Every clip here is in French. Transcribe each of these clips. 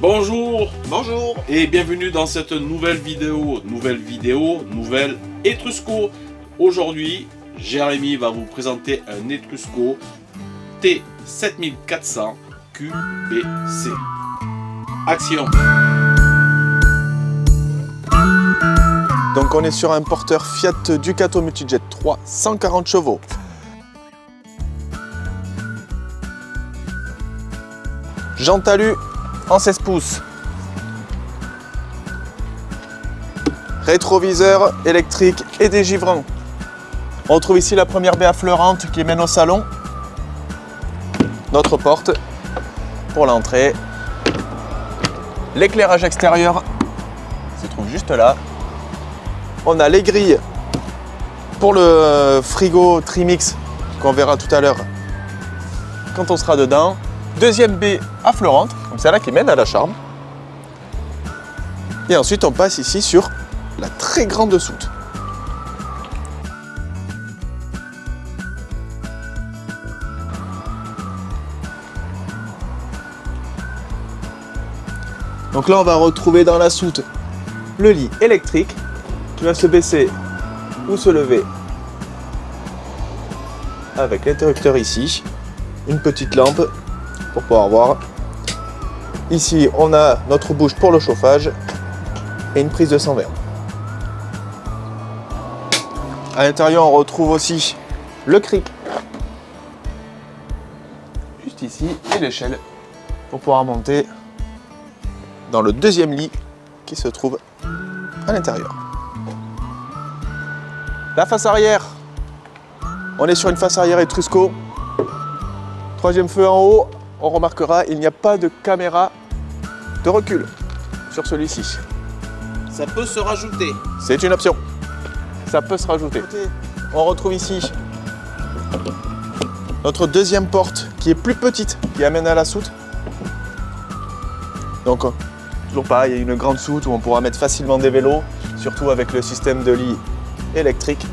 Bonjour Bonjour et bienvenue dans cette nouvelle vidéo, nouvelle Etrusco. Aujourd'hui, Jérémy va vous présenter un Etrusco T7400 QBC. Action! Donc on est sur un porteur Fiat Ducato Multijet 3, 140 chevaux. Jean talus en 16 pouces. Rétroviseur électrique et des givrons. On retrouve ici la première baie affleurante qui mène au salon. Notre porte pour l'entrée. L'éclairage extérieur se trouve juste là. On a les grilles pour le frigo Trimix qu'on verra tout à l'heure quand on sera dedans. Deuxième baie affleurante, comme celle-là qui mène à la chambre. Et ensuite on passe ici sur la très grande soute. Donc là on va retrouver dans la soute le lit électrique qui va se baisser ou se lever avec l'interrupteur ici, une petite lampe pour pouvoir voir. Ici on a notre bouche pour le chauffage et une prise de 120. À l'intérieur on retrouve aussi le cric juste ici et l'échelle pour pouvoir monter dans le deuxième lit qui se trouve à l'intérieur. La face arrière, on est sur une face arrière Etrusco. Troisième feu en haut, on remarquera il n'y a pas de caméra de recul sur celui-ci. Ça peut se rajouter. C'est une option. Ça peut se rajouter. On retrouve ici notre deuxième porte qui est plus petite, qui amène à la soute. Donc toujours pareil, il y a une grande soute où on pourra mettre facilement des vélos, surtout avec le système de lit électrique.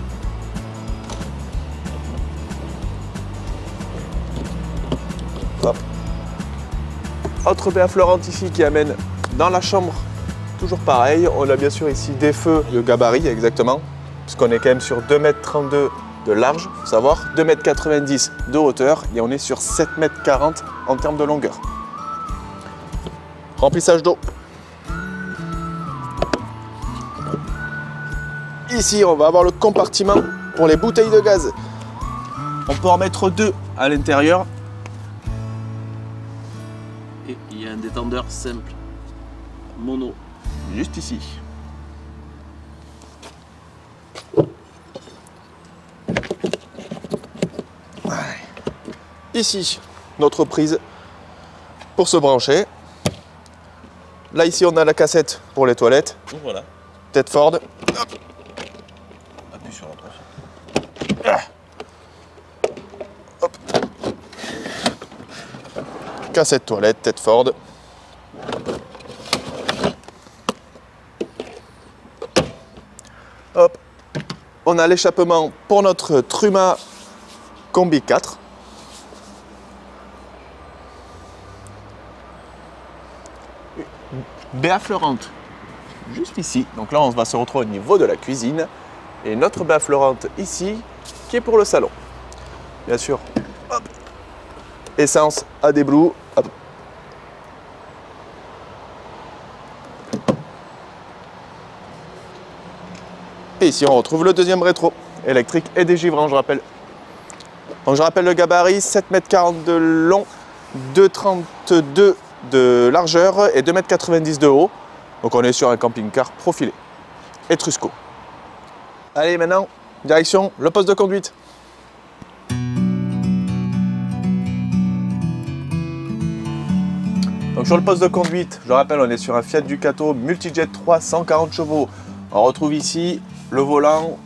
Hop. Autre baie affleurante ici qui amène dans la chambre, toujours pareil. On a bien sûr ici des feux de gabarit exactement, puisqu'on est quand même sur 2,32 m de large, faut savoir, 2,90 m de hauteur et on est sur 7,40 m en termes de longueur. Remplissage d'eau. Ici, on va avoir le compartiment pour les bouteilles de gaz. On peut en mettre deux à l'intérieur. Et il y a un détendeur simple, mono. Juste ici. Ici, notre prise pour se brancher. Là, ici, on a la cassette pour les toilettes. Donc voilà. Tedford. Hop. Appuie sur la touche. Hop. Cassette toilette, Tedford. Hop. On a l'échappement pour notre Truma Combi 4. Baie affleurante juste ici. Donc là, on va se retrouver au niveau de la cuisine. Et notre baie affleurante ici, qui est pour le salon. Bien sûr, hop. Essence AdBlue. Hop. Et ici, on retrouve le deuxième rétro, électrique et des givrons, je rappelle. Donc je rappelle le gabarit, 7,40 m de long, 2,32 m de largeur et 2,90 m de haut. Donc on est sur un camping-car profilé. Etrusco. Allez, maintenant, direction le poste de conduite. Donc sur le poste de conduite, je rappelle, on est sur un Fiat Ducato Multijet 3, 140 chevaux. On retrouve ici le volant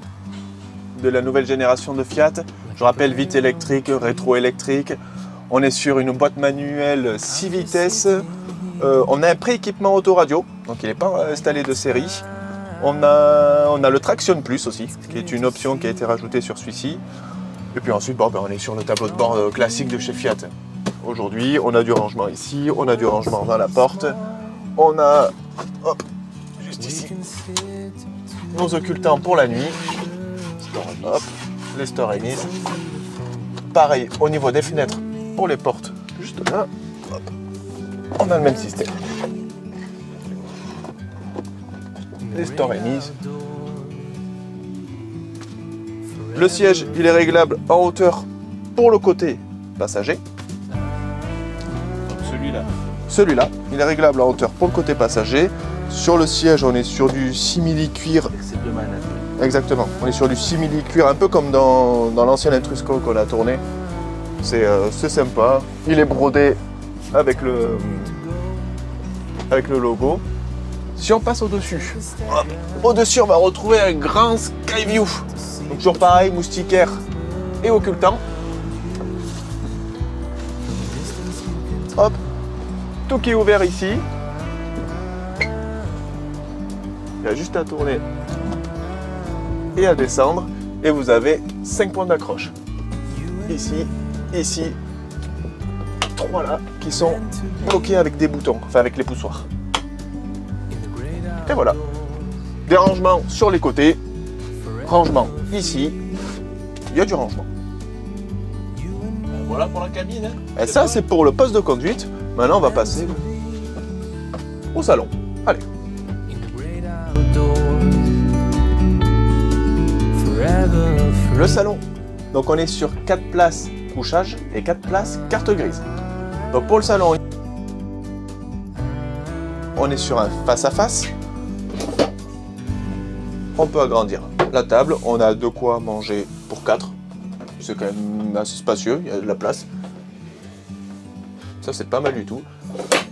de la nouvelle génération de Fiat. Je rappelle, vite électrique, rétro-électrique. On est sur une boîte manuelle 6 vitesses. On a un pré-équipement autoradio, donc il n'est pas installé de série. On a le Traction Plus aussi, qui est une option qui a été rajoutée sur celui-ci. Et puis ensuite, on est sur le tableau de bord classique de chez Fiat. Aujourd'hui, on a du rangement ici, on a du rangement dans la porte, On a, hop, juste ici, nos occultants pour la nuit. Hop, les storages. Pareil au niveau des fenêtres pour les portes, juste là. Hop. On a le même système. Les storages. Le siège, il est réglable en hauteur pour le côté passager. Celui-là. Celui-là, il est réglable en hauteur pour le côté passager. Sur le siège, on est sur du simili-cuir. C'est deux manettes. Exactement, on est sur du simili-cuir, un peu comme dans l'ancien Intrusco qu'on a tourné. C'est sympa. Il est brodé avec le logo. Si on passe au-dessus, au-dessus, on va retrouver un grand Skyview. Donc toujours pareil, moustiquaire et occultant. Hop, tout qui est ouvert ici. Il y a juste à tourner et à descendre. Et vous avez 5 points d'accroche. Ici, ici, 3 là, qui sont bloqués avec des boutons, enfin avec les poussoirs. Et voilà. Des rangements sur les côtés. Rangement ici. Il y a du rangement. Voilà pour la cabine. Hein. Et ça, c'est pour le poste de conduite. Maintenant, on va passer au salon. Allez. Le salon. Donc, on est sur 4 places couchage et 4 places carte grise. Donc, pour le salon, on est sur un face-à-face. On peut agrandir la table. On a de quoi manger pour 4. C'est quand même assez spacieux, il y a de la place. Ça, c'est pas mal du tout.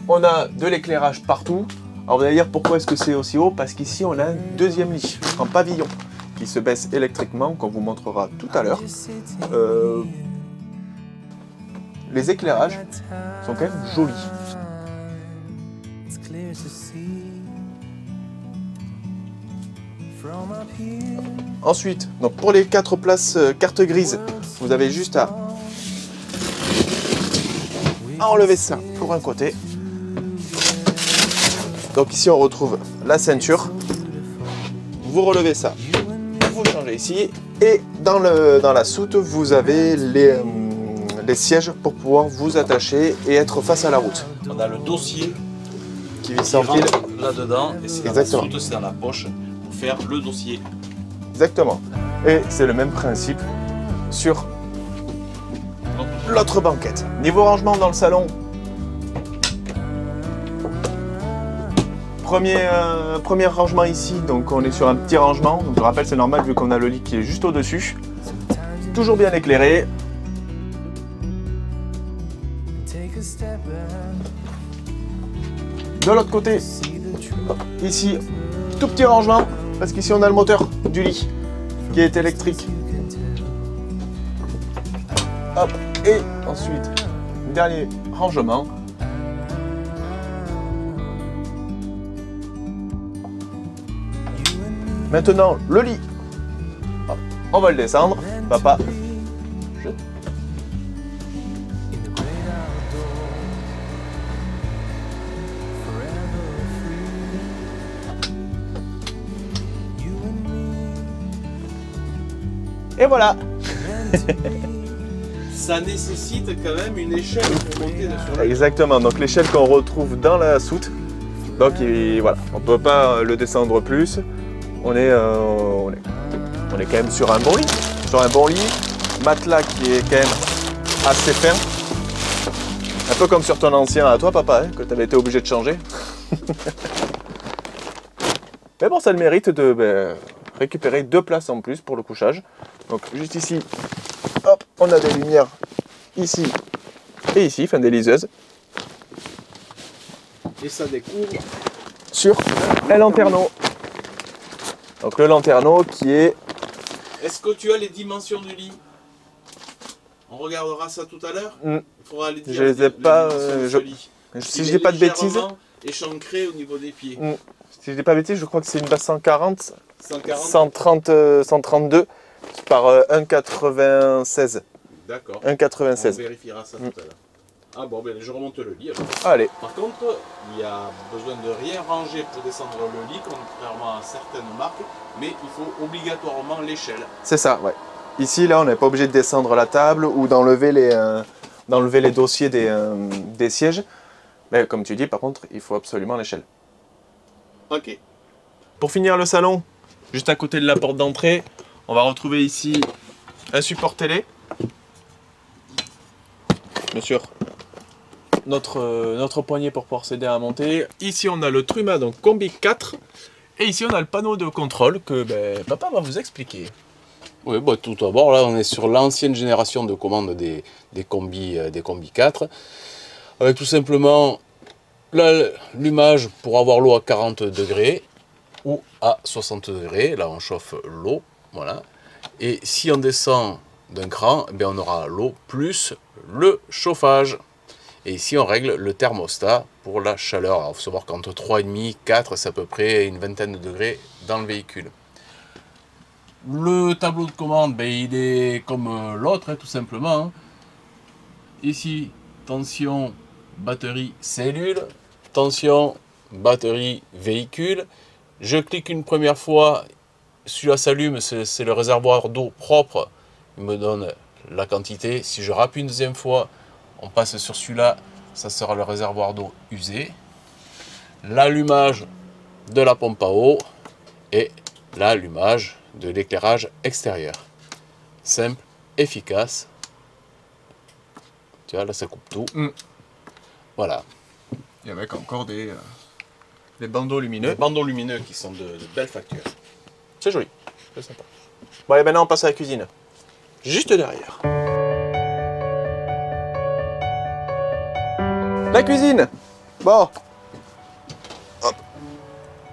On a de l'éclairage partout. Alors vous allez dire pourquoi est-ce que c'est aussi haut? Parce qu'ici on a un deuxième lit en pavillon qui se baisse électriquement, qu'on vous montrera tout à l'heure. Les éclairages sont quand même jolis. Ensuite, donc pour les 4 places carte grise, vous avez juste à enlever ça pour un côté. Donc ici on retrouve la ceinture. Vous relevez ça, vous changez ici. Et dans la soute, vous avez les sièges pour pouvoir vous attacher et être face à la route. On a le dossier qui vit sans fil là-dedans. Et c'est dans la soute, c'est dans la poche pour faire le dossier. Exactement. Et c'est le même principe sur l'autre banquette. Niveau rangement dans le salon, premier rangement ici, donc on est sur un petit rangement. Donc je rappelle, c'est normal vu qu'on a le lit qui est juste au-dessus. Toujours bien éclairé. De l'autre côté, ici, tout petit rangement, parce qu'ici on a le moteur du lit qui est électrique. Hop, et ensuite, dernier rangement. Maintenant, le lit. Hop, on va le descendre. Papa. Et voilà. Ça nécessite quand même une échelle pour monter sur le... Exactement, donc l'échelle qu'on retrouve dans la soute. Donc voilà, on ne peut pas le descendre plus. On est quand même sur un bon lit. Sur un bon lit, matelas qui est quand même assez fin. Un peu comme sur ton ancien à toi, papa, hein, que tu avais été obligé de changer. Mais bon, ça a le mérite de récupérer 2 places en plus pour le couchage. Donc juste ici, hop, on a des lumières ici et ici, enfin des liseuses. Et ça découvre sur un lanterneau. Donc le lanterneau qui est... Est-ce que tu as les dimensions du lit? On regardera ça tout à l'heure. Il faudra les dire. Je les ai pas... si je dis pas de bêtises... Échancré au niveau des pieds. Si je dis pas de bêtises, je crois que c'est une base 140, 132 par 1,96. D'accord. 1,96. On vérifiera ça tout à l'heure. Ah bon, ben, je remonte le lit alors. Allez. Par contre, il y a besoin de rien ranger pour descendre le lit, contrairement à certaines marques, mais il faut obligatoirement l'échelle. C'est ça, ouais. Ici, là, on n'est pas obligé de descendre la table ou d'enlever les dossiers des sièges. Mais comme tu dis, par contre, il faut absolument l'échelle. Ok. Pour finir le salon, juste à côté de la porte d'entrée, on va retrouver ici un support télé. Bien sûr, notre poignée pour pouvoir s'aider à monter. Ici, on a le Truma, donc Combi 4. Et ici, on a le panneau de contrôle que papa va vous expliquer. Oui, bah, tout d'abord, là, on est sur l'ancienne génération de commandes des Combi 4. Avec tout simplement l'allumage pour avoir l'eau à 40 degrés ou à 60 degrés. Là, on chauffe l'eau. Voilà. Et si on descend d'un cran, eh bien, on aura l'eau plus le chauffage. Et ici, on règle le thermostat pour la chaleur. Alors, il faut savoir qu'entre 3,5 et 4, c'est à peu près une vingtaine de degrés dans le véhicule. Le tableau de commande, ben, il est comme l'autre, hein, tout simplement. Hein. Ici, tension, batterie, cellule. Tension, batterie, véhicule. Je clique une première fois, celui-là s'allume, c'est le réservoir d'eau propre. Il me donne la quantité. Si je rappuie une deuxième fois, on passe sur celui-là, ça sera le réservoir d'eau usé. L'allumage de la pompe à eau et l'allumage de l'éclairage extérieur. Simple, efficace. Tu vois, là ça coupe tout. Voilà. Et avec encore des bandeaux lumineux. Des bandeaux lumineux qui sont de belles factures. C'est joli, c'est sympa. Bon, et maintenant on passe à la cuisine. Juste derrière. La cuisine. Bon. Hop.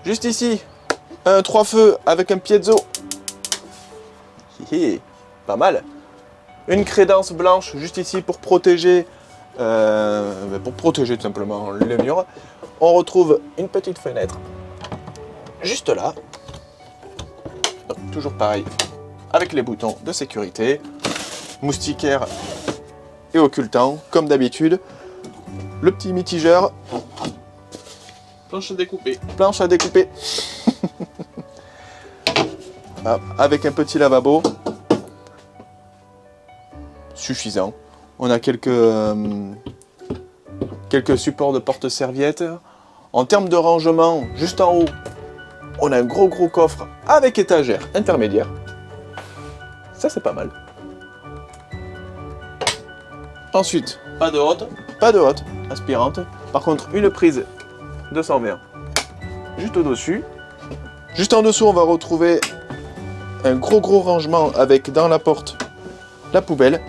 Juste ici, un 3 feux avec un piezo. Hihi, pas mal. Une crédence blanche juste ici pour protéger tout simplement le mur. On retrouve une petite fenêtre juste là. Donc, toujours pareil avec les boutons de sécurité, moustiquaire et occultant comme d'habitude. Le petit mitigeur. Planche à découper. Planche à découper. Avec un petit lavabo. Suffisant. On a quelques supports de porte-serviettes. En termes de rangement, juste en haut, on a un gros coffre avec étagère intermédiaire. Ça, c'est pas mal. Ensuite, Pas de haute. pas de hotte aspirante. Par contre, une prise 220 juste au-dessus. Juste en dessous, on va retrouver un gros rangement avec dans la porte la poubelle.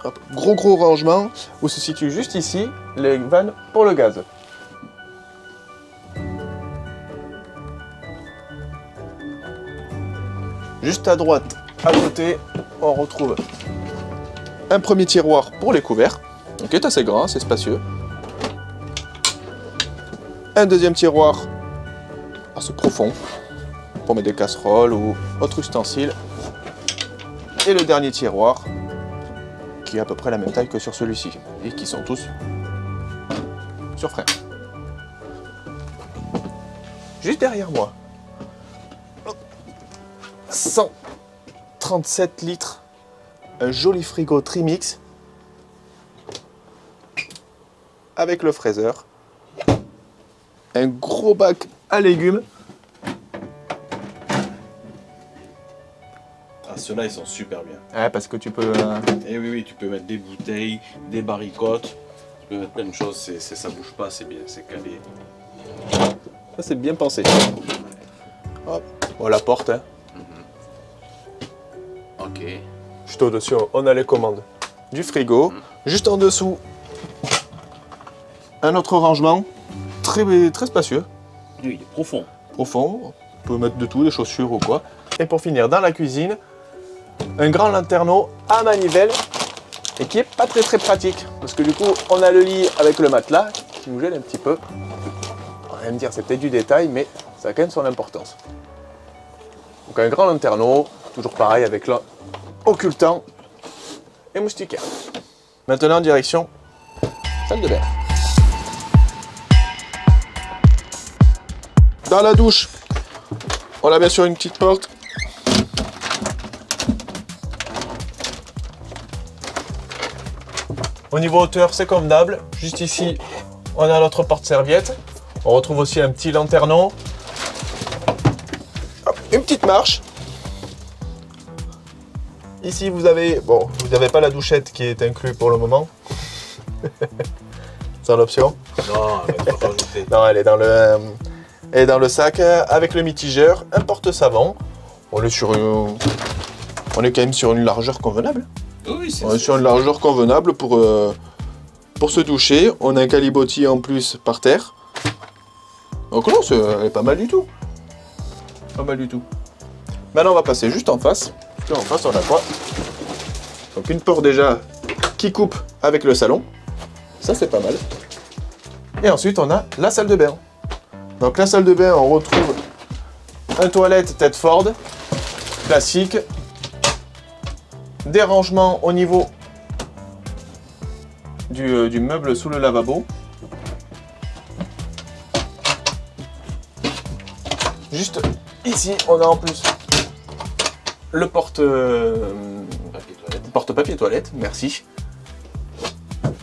Hop, gros rangement où se situe juste ici les vannes pour le gaz. Juste à droite, à côté, on retrouve un premier tiroir pour les couverts. Donc, est assez grand, c'est spacieux. Un deuxième tiroir assez profond pour mettre des casseroles ou autres ustensiles. Et le dernier tiroir qui est à peu près la même taille que sur celui-ci et qui sont tous sur frein. Juste derrière moi, 137 litres, un joli frigo Trimix avec le fraiseur, un gros bac à légumes. Ah, ceux-là, ils sont super bien. Ouais, parce que tu peux... Et oui, tu peux mettre des bouteilles, des baricotes, tu peux mettre plein de choses, ça bouge pas, c'est bien, c'est calé. Ça, c'est bien pensé. Hop. Bon, la porte, hein. Ok. Juste au-dessus, on a les commandes du frigo. Juste en dessous, un autre rangement très spacieux. Oui, il est profond. Profond. On peut mettre de tout, des chaussures ou quoi. Et pour finir, dans la cuisine, un grand lanterneau à manivelle et qui est pas très pratique. Parce que du coup, on a le lit avec le matelas qui nous gêne un petit peu. On va me dire, c'est peut-être du détail, mais ça a quand même son importance. Donc un grand lanterneau, toujours pareil avec l'occultant et moustiquaire. Maintenant, direction salle de bain. Dans la douche, on la met sur une petite porte. Au niveau hauteur, c'est convenable. Juste ici, on a notre porte-serviette. On retrouve aussi un petit lanternon. Hop, une petite marche. Ici, vous avez... Bon, vous n'avez pas la douchette qui est inclue pour le moment. C'est en option. Non, elle va être rajoutée. Non, elle est dans le... Et dans le sac, avec le mitigeur, un porte-savon. On est sur une... On est quand même sur une largeur convenable. Oui, c'est On est sur une largeur convenable pour se doucher. On a un calibotis en plus par terre. Donc non, elle est pas mal du tout. Pas mal du tout. Maintenant, on va passer juste en face. Là, en face, on a quoi? Donc une porte déjà qui coupe avec le salon. Ça, c'est pas mal. Et ensuite, on a la salle de bain. Donc la salle de bain, on retrouve un toilette tête Ford, classique, des rangements au niveau du meuble sous le lavabo. Juste ici, on a en plus le porte-papier toilette, merci.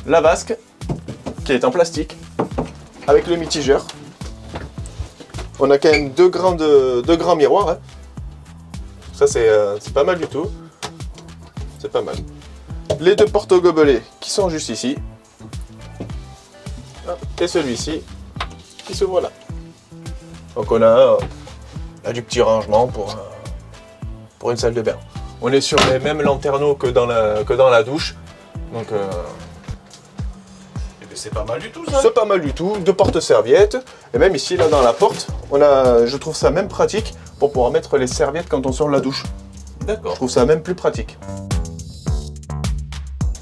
La vasque, qui est en plastique, avec le mitigeur. On a quand même deux grands miroirs. Hein. Ça, c'est pas mal du tout. C'est pas mal. Les deux porte-gobelets qui sont juste ici. Et celui-ci qui se voit là. Donc on a du petit rangement pour une salle de bain. On est sur les mêmes lanterneaux que dans la douche. Donc c'est pas mal du tout, ça. c'est pas mal du tout. Deux porte-serviettes. Et même ici, là, dans la porte, je trouve ça même pratique pour pouvoir mettre les serviettes quand on sort de la douche. D'accord. Je trouve ça même plus pratique.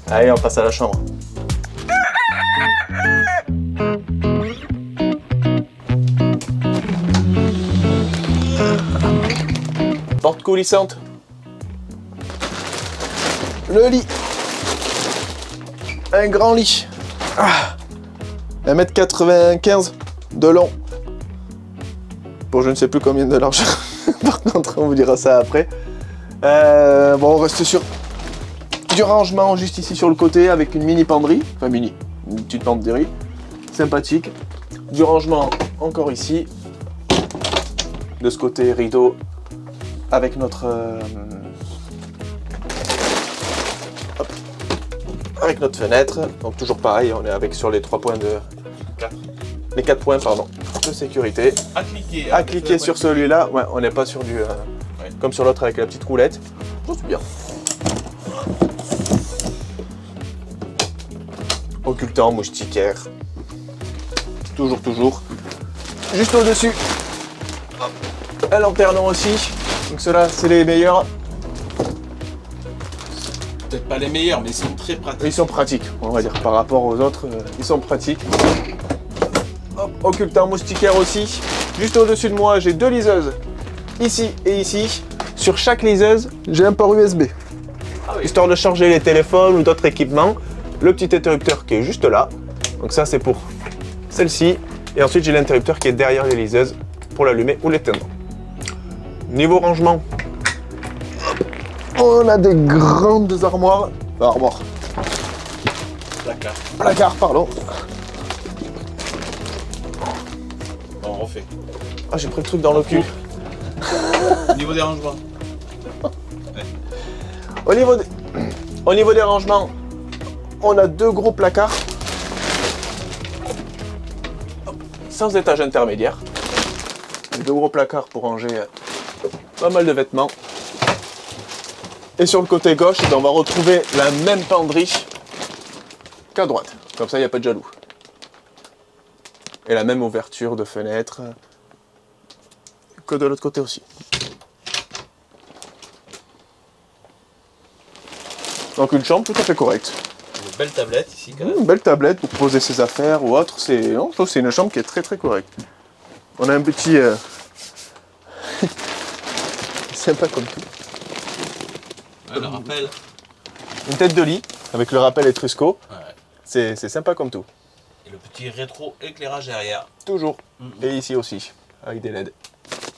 Allez, on passe à la chambre. Porte coulissante. Le lit. Un grand lit. 1m95 de long. Pour je ne sais plus combien de largeur. Par contre, on vous dira ça après. Bon, on reste sur du rangement juste ici sur le côté avec une mini penderie. Enfin mini, une petite penderie. Sympathique. Du rangement encore ici. De ce côté, rideau avec notre... hop, avec notre fenêtre. Donc toujours pareil, on est sur les 3 points de... 4. Les 4 points, pardon, de sécurité. À cliquer. À cliquer sur celui-là. Ouais, on n'est pas sur du... comme sur l'autre avec la petite roulette. Oh, c'est bien. Occultant, moustiquaire. Toujours. Juste au-dessus. Un lanternon aussi. Donc ceux-là, c'est les meilleurs. Peut-être pas les meilleurs, mais ils sont très pratiques. Ils sont pratiques, on va dire, par rapport aux autres. Ils sont pratiques. Hop, occultant, moustiquaire aussi. Juste au-dessus de moi, j'ai 2 liseuses. Ici et ici. Sur chaque liseuse, j'ai un port USB. Ah oui. Histoire de charger les téléphones ou d'autres équipements. Le petit interrupteur qui est juste là. Donc ça, c'est pour celle-ci. Et ensuite, j'ai l'interrupteur qui est derrière les liseuses pour l'allumer ou l'éteindre. Niveau rangement, on a des grandes armoires. Enfin, armoires. Placard, pardon. Bon, on refait. Ah, j'ai pris le truc dans le cul. Niveau des rangements. Au niveau des rangements, on a 2 gros placards. Sans étage intermédiaire. 2 gros placards pour ranger pas mal de vêtements. Et sur le côté gauche, on va retrouver la même penderie qu'à droite. Comme ça, il n'y a pas de jaloux. Et la même ouverture de fenêtre que de l'autre côté aussi. Donc une chambre tout à fait correcte. Une belle tablette ici quand même. Une belle tablette pour poser ses affaires ou autre. Non, je trouve que c'est une chambre qui est très très correcte. On a un petit... sympa comme tout. Ouais, le rappel. Une tête de lit avec le rappel Etrusco. Ouais. C'est sympa comme tout. Et le petit rétro-éclairage derrière. Toujours. Et ici aussi, avec des LED.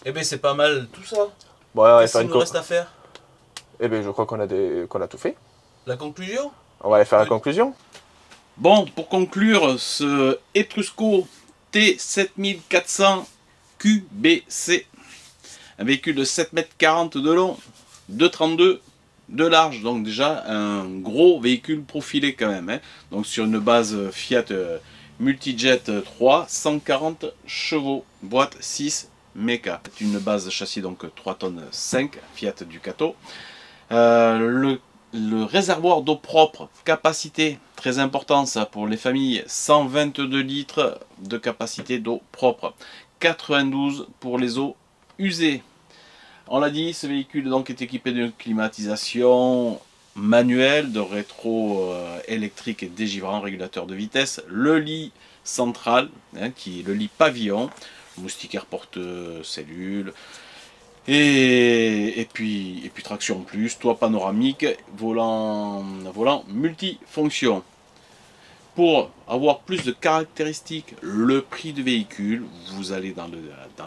Eh bien c'est pas mal tout ça. Bon, on va Qu'est-ce faire qu'il une nous reste à faire? Eh bien, je crois qu'on a tout fait. La conclusion? On va aller faire la conclusion. Bon, pour conclure, ce Etrusco T7400 QBC, un véhicule de 7,40 m de long, 2,32 m de large, donc déjà un gros véhicule profilé quand même, hein. Donc sur une base Fiat Multijet 3, 140 chevaux, boîte 6 méca. Une base châssis donc 3 tonnes 5, Fiat Ducato. Le réservoir d'eau propre, capacité très important ça pour les familles, 122 litres de capacité d'eau propre, 92 pour les eaux usées. On l'a dit, ce véhicule donc est équipé d'une climatisation manuelle, de rétro électrique et dégivrant, régulateur de vitesse, le lit central, hein, qui est le lit pavillon, moustiquaire porte-cellule. Et puis traction plus, toit panoramique, volant multifonction. Pour avoir plus de caractéristiques, le prix du véhicule, vous allez dans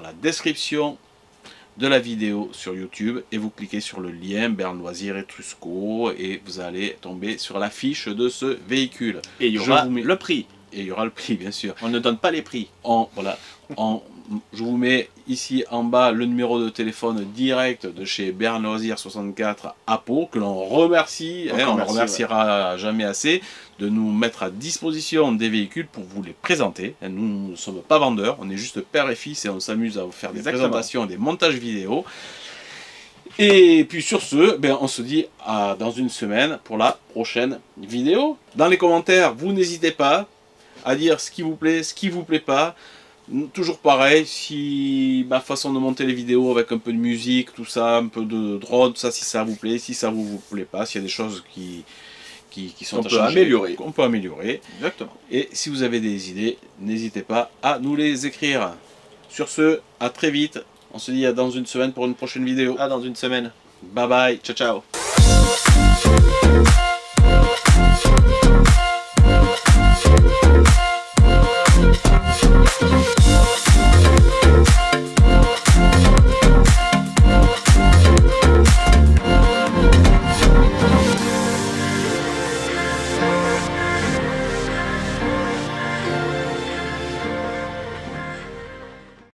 la description de la vidéo sur YouTube et vous cliquez sur le lien Berne Loisirs Etrusco et vous allez tomber sur la fiche de ce véhicule. Et il y aura le prix. Et il y aura le prix, bien sûr. On ne donne pas les prix. Je vous mets ici en bas le numéro de téléphone direct de chez Berne Loisirs 64 à Pau, que l'on remercie, on ne remerciera jamais assez, de nous mettre à disposition des véhicules pour vous les présenter. Nous ne sommes pas vendeurs, on est juste père et fils et on s'amuse à vous faire des présentations et des montages vidéo. Et puis sur ce, on se dit dans une semaine pour la prochaine vidéo. Dans les commentaires, vous n'hésitez pas à dire ce qui vous plaît, ce qui vous plaît pas. Toujours pareil, si ma façon de monter les vidéos avec un peu de musique, tout ça, un peu de drone, tout ça, si ça vous plaît, si ça vous plaît pas, s'il y a des choses qui sont à changer, qu'on peut améliorer. Exactement. Et si vous avez des idées, n'hésitez pas à nous les écrire. Sur ce, à très vite. On se dit à dans une semaine pour une prochaine vidéo. À dans une semaine. Bye bye. Ciao, ciao.